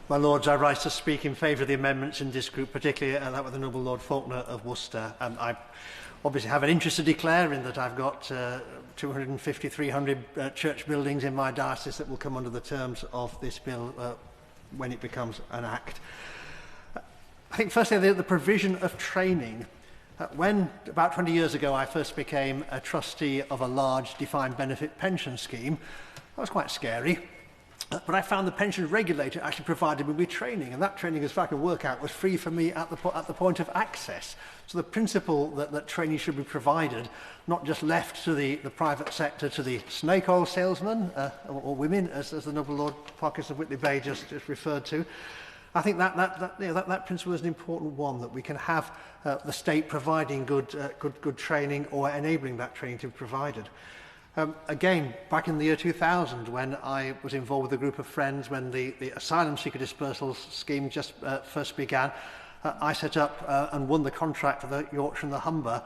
My Lords, I rise to speak in favour of the amendments in this group, particularly that with the Noble Lord Faulkner of Worcester. I obviously have an interest to declare in that I've got 250, 300 church buildings in my diocese that will come under the terms of this bill when it becomes an act. I think firstly the provision of training. When, about 20 years ago, I first became a trustee of a large defined benefit pension scheme, that was quite scary. But I found the pension regulator actually provided me with training, and that training, as far as I can work out, was free for me at the point of access. So the principle that training should be provided, not just left to the private sector, to the snake oil salesmen or women, as the Noble Lord Parkinson of Whitley Bay just referred to. I think that principle is an important one, that we can have the state providing good training or enabling that training to be provided. Again, back in the year 2000, when I was involved with a group of friends, when the asylum seeker dispersal scheme just first began, I set up and won the contract for the Yorkshire and the Humber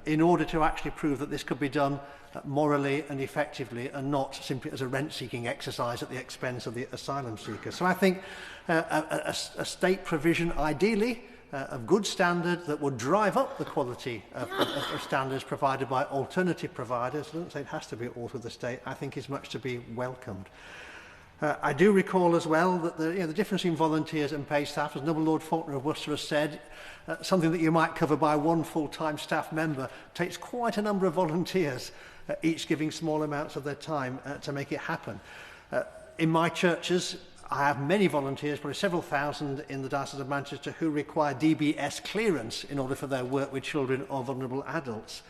in order to actually prove that this could be done morally and effectively, and not simply as a rent-seeking exercise at the expense of the asylum seeker. So I think a state provision, ideally, of good standard that would drive up the quality of standards provided by alternative providers. I don't say it has to be all through the state. I think is much to be welcomed. I do recall as well that the difference in volunteers and paid staff, as Noble Lord Faulkner of Worcester has said, something that you might cover by one full-time staff member takes quite a number of volunteers, each giving small amounts of their time to make it happen. In my churches, I have many volunteers, probably several thousand in the Diocese of Manchester, who require DBS clearance in order for their work with children or vulnerable adults.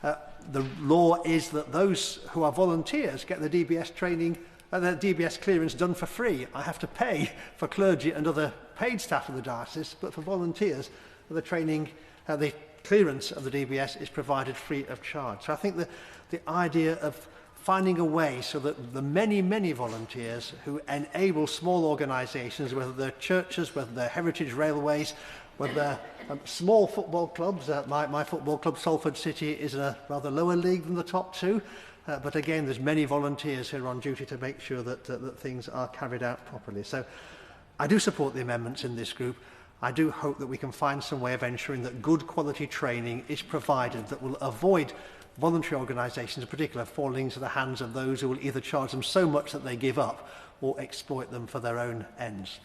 The law is that those who are volunteers get the DBS training and the DBS clearance done for free. I have to pay for clergy and other paid staff of the diocese, but for volunteers, the training, the clearance of the DBS is provided free of charge. So I think the idea of finding a way so that the many, many volunteers who enable small organisations, whether they're churches, whether they're heritage railways, whether they're small football clubs, my football club, Salford City, is in a rather lower league than the top two, but again, there's many volunteers who are on duty to make sure that things are carried out properly. So I do support the amendments in this group. I do hope that we can find some way of ensuring that good quality training is provided that will avoid voluntary organisations in particular falling into the hands of those who will either charge them so much that they give up or exploit them for their own ends.